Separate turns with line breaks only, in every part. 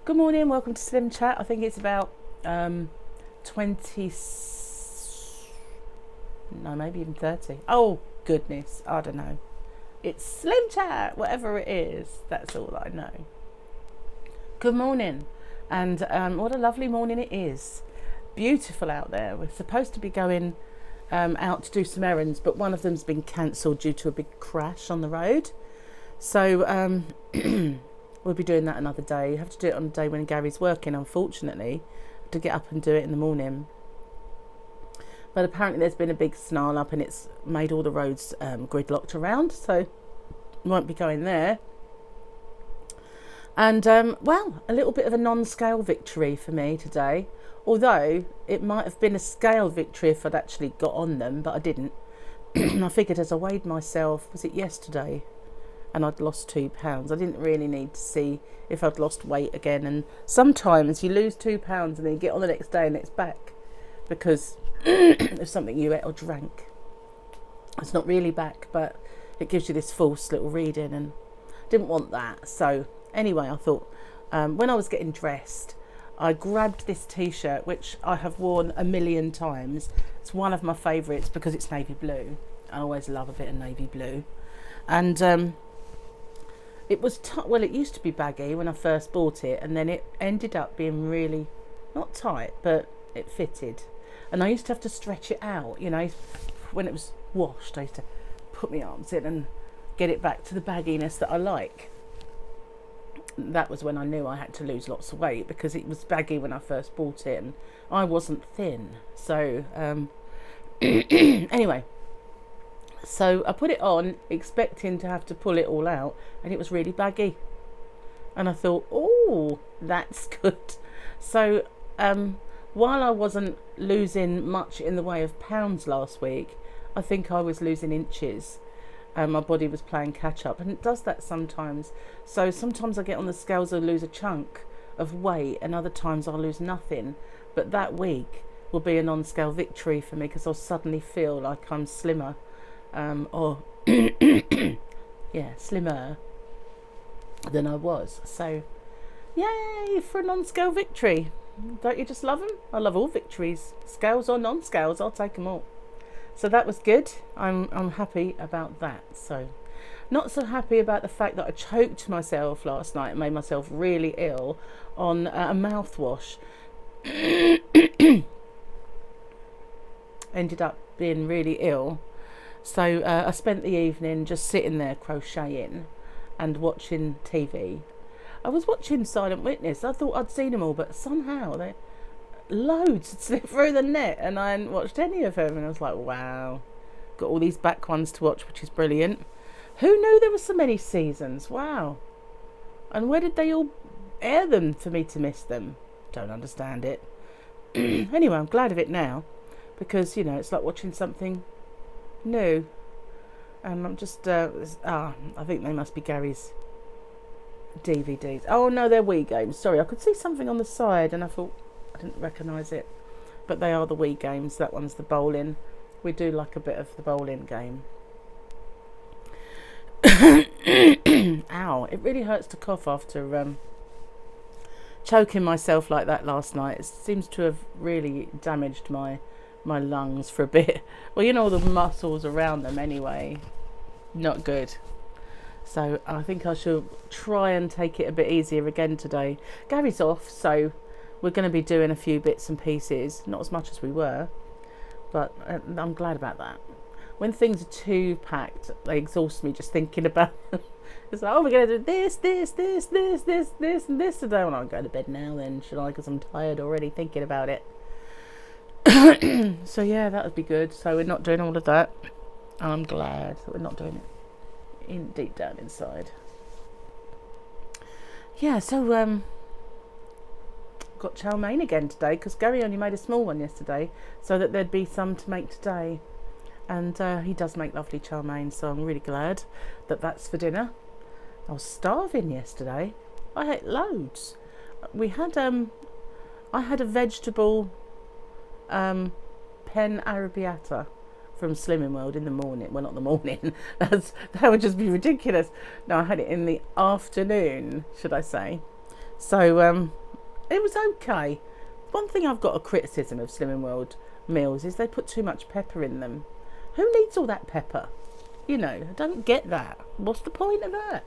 Good morning, welcome to SlimChat. I think it's about 20, no, maybe even 30. Oh, goodness, I don't know. It's SlimChat, whatever it is, that's all I know. Good morning, and what a lovely morning it is. Beautiful out there. We're supposed to be going out to do some errands, but one of them's been cancelled due to a big crash on the road. So we'll be doing that another day. You have to do it on a day when Gary's working, unfortunately. To get up and do it in the morning. But apparently there's been a big snarl up and it's made all the roads gridlocked around, so won't be going there. And well, a little bit of a non-scale victory for me today, although it might have been a scale victory if I'd actually got on them, but I didn't. I figured as I weighed myself, was it yesterday, and I'd lost 2 pounds, I didn't really need to see if I'd lost weight again. And sometimes you lose 2 pounds and then you get on the next day and it's back because of something you ate or drank. It's not really back, but it gives you this false little reading, and didn't want that. So anyway, I thought when I was getting dressed, I grabbed this t-shirt which I have worn a million times. It's one of my favourites because it's navy blue. I always love a bit of navy blue. And it was well, it used to be baggy when I first bought it, and then it ended up being really not tight, but it fitted. And I used to have to stretch it out, you know, when it was washed. I used to put my arms in and get it back to the bagginess that I like. That was when I knew I had to lose lots of weight, because it was baggy when I first bought it and I wasn't thin. So anyway, so I put it on expecting to have to pull it all out, and it was really baggy. And I thought, oh, that's good. So while I wasn't losing much in the way of pounds last week, I think I was losing inches. My body was playing catch up, and it does that sometimes. So sometimes I get on the scales and lose a chunk of weight, and other times I'll lose nothing. But that week will be a non-scale victory for me, because I'll suddenly feel like I'm slimmer. Or yeah, slimmer than I was. So yay for a non-scale victory. Don't you just love them? I love all victories, scales or non-scales, I'll take them all. So that was good. I'm happy about that. So not so happy about the fact that I choked myself last night and made myself really ill on a mouthwash. Ended up being really ill. So I spent the evening just sitting there crocheting and watching TV. I was watching Silent Witness. I thought I'd seen them all, but somehow loads had slipped through the net and I hadn't watched any of them. And I was like, wow, got all these back ones to watch, which is brilliant. Who knew there were so many seasons? Wow. And where did they all air them for me to miss them? Don't understand it. Anyway, I'm glad of it now, because, you know, it's like watching something new. And I'm just I think they must be Gary's DVDs. Oh no, they're Wii games. Sorry, I could see something on the side and I thought I didn't recognise it, but they are the Wii games. That one's the bowling. We do like a bit of the bowling game. Ow, it really hurts to cough after choking myself like that last night. It seems to have really damaged my lungs for a bit. Well, you know, all the muscles around them anyway. Not good. So I think I should try and take it a bit easier again today. Gary's off, so we're going to be doing a few bits and pieces. Not as much as we were, but I'm glad about that. When things are too packed, they exhaust me just thinking about them. It's like, oh, we're going to do this, this, this, this, this, this, and this today. Well, I'll go to bed now then, should I? Because I'm tired already thinking about it. So yeah, that would be good. So we're not doing all of that. And I'm glad that we're not doing it deep down inside. Yeah, so got chow mein again today, because Gary only made a small one yesterday, so that there'd be some to make today. And he does make lovely chow mein, so I'm really glad that that's for dinner. I was starving yesterday. I ate loads. We had I had a vegetable pen arrabbiata from Slimming World in the morning. Well, not the morning. That would just be ridiculous. No, I had it in the afternoon, should I say. So it was okay. One thing I've got a criticism of Slimming World meals is they put too much pepper in them. Who needs all that pepper? You know, I don't get that. What's the point of that?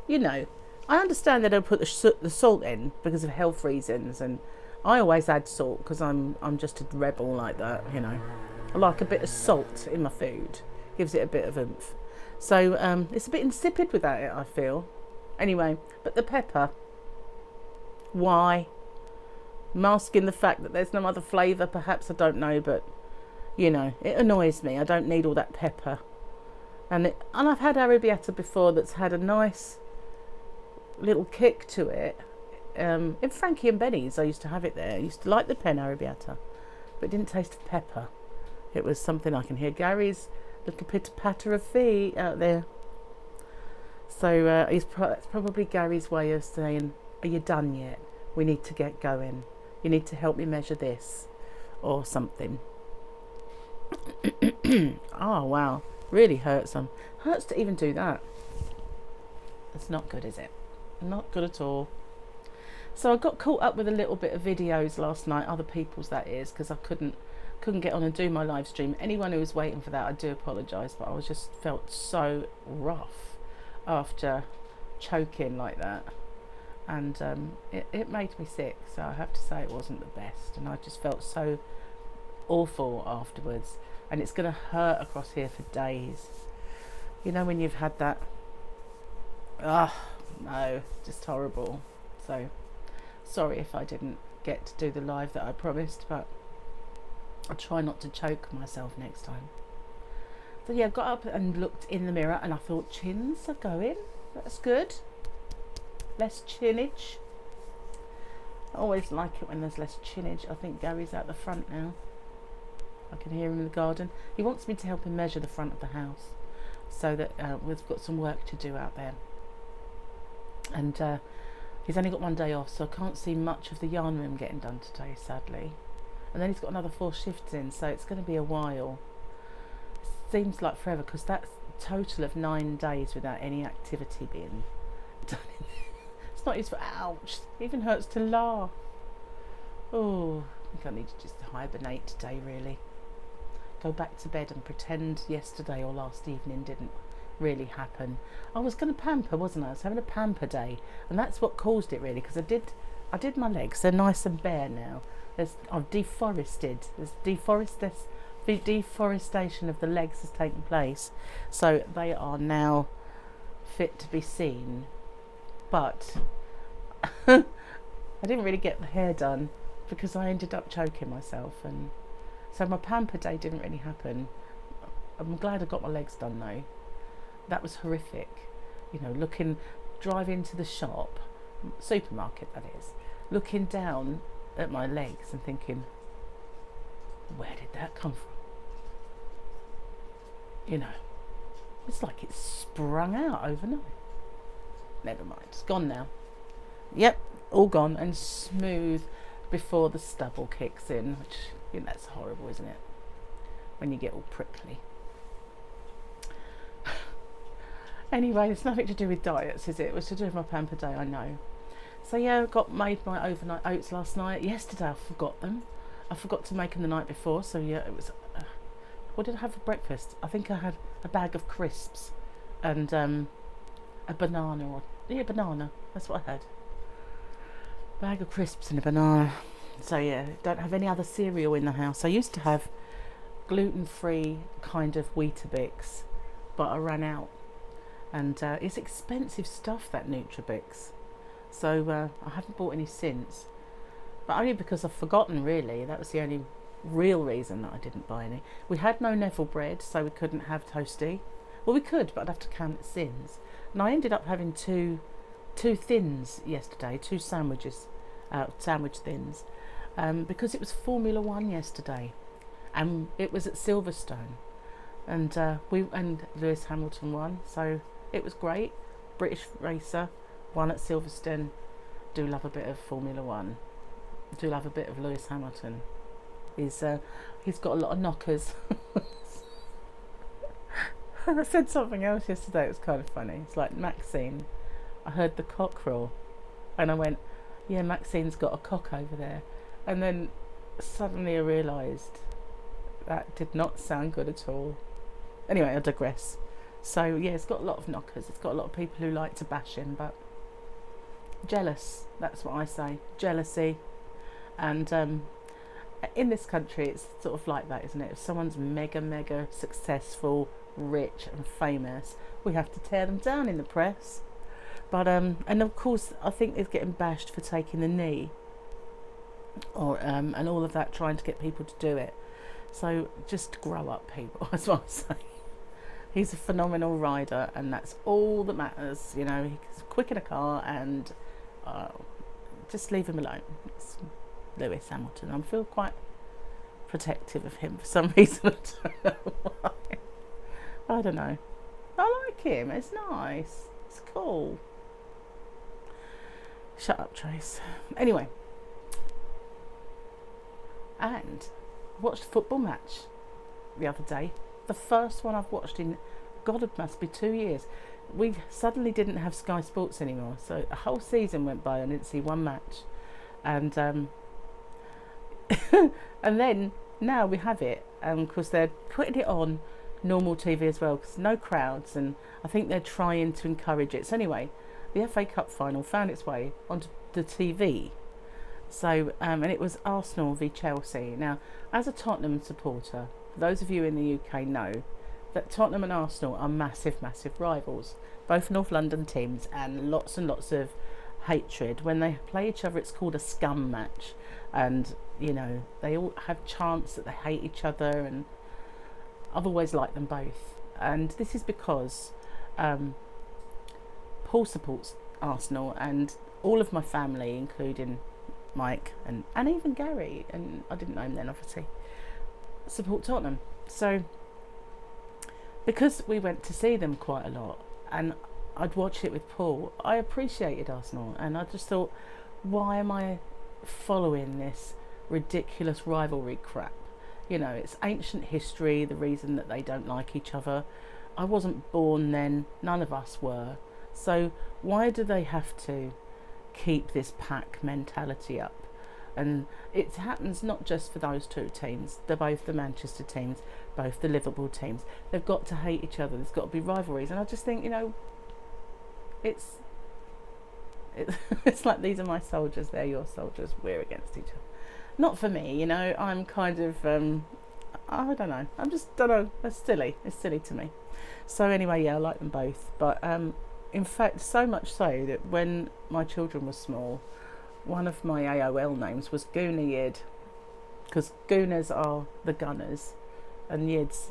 You know, I understand they don't put the salt in because of health reasons, and I always add salt because I'm just a rebel like that. You know, I like a bit of salt in my food. Gives it a bit of oomph. So it's a bit insipid without it, I feel. Anyway, but the pepper, why? Masking the fact that there's no other flavour, perhaps, I don't know, but you know, it annoys me. I don't need all that pepper. And I've had arrabbiata before that's had a nice little kick to it. In Frankie and Benny's, I used to have it there. I used to like the pen arrabbiata, but it didn't taste of pepper. It was something I can hear Gary's little pitter-patter of feet out there. So that's probably Gary's way of saying, are you done yet? We need to get going. You need to help me measure this or something. Oh, wow. Really hurts them. Hurts to even do that. It's not good, is it? Not good at all. So I got caught up with a little bit of videos last night, other people's that is, because I couldn't get on and do my live stream. Anyone who was waiting for that, I do apologise, but I was just felt so rough after choking like that, and it made me sick. So I have to say it wasn't the best, and I just felt so awful afterwards, and it's going to hurt across here for days. You know when you've had that, no, just horrible. So sorry if I didn't get to do the live that I promised, but I'll try not to choke myself next time. So yeah, I got up and looked in the mirror and I thought, chins are going, that's good, less chinage. I always like it when there's less chinage. I think Gary's out the front now. I can hear him in the garden. He wants me to help him measure the front of the house, so that we've got some work to do out there. And he's only got one day off, so I can't see much of the yarn room getting done today, sadly. And then he's got another 4 shifts in, so it's going to be a while. It seems like forever, because that's a total of 9 days without any activity being done. It's not useful. Ouch! It even hurts to laugh. Oh, I think I need to just hibernate today, really. Go back to bed and pretend yesterday or last evening didn't really happen. I was going to pamper, wasn't I? I was having a pamper day, and that's what caused it, really, because I did my legs. They're nice and bare now. I've deforested. There's deforestation of the legs has taken place, so they are now fit to be seen. But I didn't really get the hair done because I ended up choking myself, and so my pamper day didn't really happen. I'm glad I got my legs done though. That was horrific. You know, driving to the shop, supermarket that is, looking down at my legs and thinking, where did that come from? You know, it's like it sprung out overnight. Never mind, it's gone now. Yep, all gone and smooth before the stubble kicks in, which, you know, that's horrible, isn't it? When you get all prickly. Anyway, it's nothing to do with diets, is it? It was to do with my pamper day, I know. So yeah, I made my overnight oats last night. Yesterday I forgot them. I forgot to make them the night before, so yeah, it was... what did I have for breakfast? I think I had a bag of crisps and a banana. Banana. That's what I had. Bag of crisps and a banana. So yeah, don't have any other cereal in the house. I used to have gluten-free kind of Weetabix, but I ran out. And it's expensive stuff, that Nutribix. So I haven't bought any since. But only because I've forgotten, really. That was the only real reason that I didn't buy any. We had no Neville bread, so we couldn't have toasty. Well, we could, but I'd have to count its sins. And I ended up having two thins yesterday, 2 sandwiches, sandwich thins, because it was Formula 1 yesterday, and it was at Silverstone, and Lewis Hamilton won, so it was great. British racer won at Silverstone. Do love a bit of Formula 1. Do love a bit of Lewis Hamilton. He's got a lot of knockers. And I said something else yesterday. It was kind of funny. It's like Maxine. I heard the cockerel, and I went, Yeah, Maxine's got a cock over there. And then suddenly I realised that did not sound good at all. Anyway, I digress. So yeah, it's got a lot of knockers. It's got a lot of people who like to bash him, but jealous, that's what I say. Jealousy. And in this country, it's sort of like that, isn't it? If someone's mega successful, rich and famous, we have to tear them down in the press. But and of course I think they're getting bashed for taking the knee, or and all of that, trying to get people to do it. So just grow up, people. That's what I say. He's a phenomenal rider, and that's all that matters. You know, he's quick in a car, and just leave him alone. It's Lewis Hamilton. I feel quite protective of him for some reason. I don't know why. I don't know. I like him. It's nice. It's cool. Shut up, Trace. Anyway, and I watched a football match the other day. The first one I've watched in, God, it must be 2 years. We suddenly didn't have Sky Sports anymore, so a whole season went by and I didn't see one match. And and then now we have it, because they're putting it on normal TV as well, because no crowds, and I think they're trying to encourage it. So anyway, the FA Cup final found its way onto the TV. So and it was Arsenal v Chelsea. Now, as a Tottenham supporter, those of you in the UK know that Tottenham and Arsenal are massive rivals, both North London teams, and lots of hatred. When they play each other, it's called a scum match, and you know, they all have chants that they hate each other, and I've always liked them both. And this is because Paul supports Arsenal, and all of my family, including Mike and even Gary, and I didn't know him then obviously, support Tottenham. So because we went to see them quite a lot and I'd watch it with Paul, I appreciated Arsenal, and I just thought, why am I following this ridiculous rivalry crap? You know, it's ancient history, the reason that they don't like each other. I wasn't born then, none of us were. So why do they have to keep this pack mentality up? And it happens not just for those two teams. They're both the Manchester teams, both the Liverpool teams. They've got to hate each other. There's got to be rivalries. And I just think, you know, it's like, these are my soldiers, they're your soldiers, we're against each other. Not for me, you know. I'm kind of I don't know, don't know, it's silly to me. So anyway, yeah, I like them both. But in fact, so much so that when my children were small, one of my AOL names was Gooner Yid, because Gooners are the Gunners, and Yids,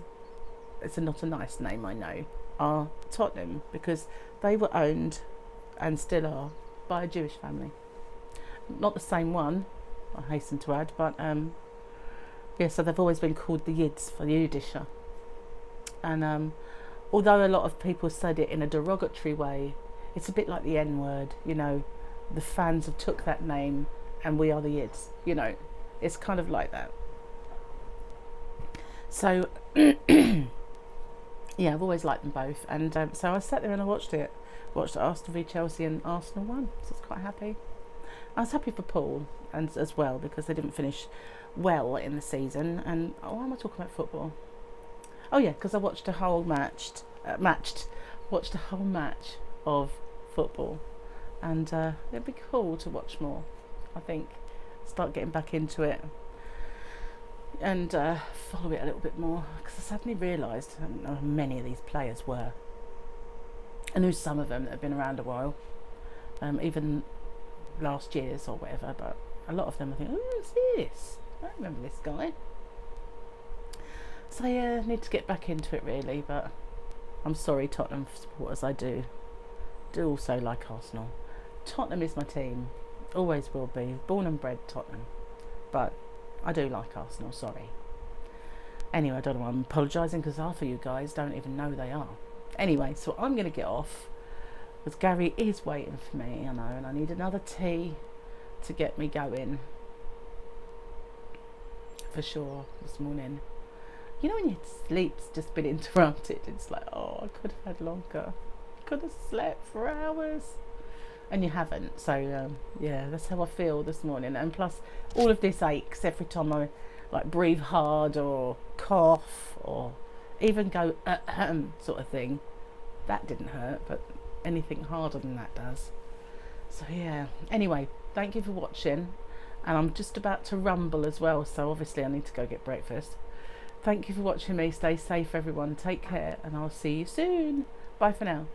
it's not a nice name, I know, are Tottenham, because they were owned, and still are, by a Jewish family. Not the same one, I hasten to add, but yeah, so they've always been called the Yids for the Yidisher. And although a lot of people said it in a derogatory way, it's a bit like the N-word, you know. The fans have took that name, and we are the Yids, you know. It's kind of like that. So yeah, I've always liked them both, and so I sat there and I watched Arsenal v Chelsea, and Arsenal won, so I was quite happy. I was happy for Paul and as well, because they didn't finish well in the season. And why am I talking about football? Oh yeah, because I watched a whole match of football, and it'd be cool to watch more. I think start getting back into it and follow it a little bit more, because I suddenly realised how many of these players were. I knew some of them that have been around a while, even last year's or whatever, but a lot of them I think, oh, who's this? I don't remember this guy. So yeah, I need to get back into it really, but I'm sorry, Tottenham supporters, I do also like Arsenal. Tottenham is my team, always will be, born and bred Tottenham, but I do like Arsenal, sorry. Anyway, I don't know why I'm apologising, because half of you guys don't even know they are. Anyway, so I'm going to get off, because Gary is waiting for me, I know, and I need another tea to get me going, for sure, this morning. You know when your sleep's just been interrupted, it's like, oh, I could have had longer. Could have slept for hours. and you haven't. So yeah, that's how I feel this morning. And plus, all of this aches every time I like breathe hard or cough or even go sort of thing. That didn't hurt, but anything harder than that does. So yeah, anyway, thank you for watching, and I'm just about to rumble as well, so obviously I need to go get breakfast. Thank you for watching me. Stay safe everyone, take care, and I'll see you soon. Bye for now.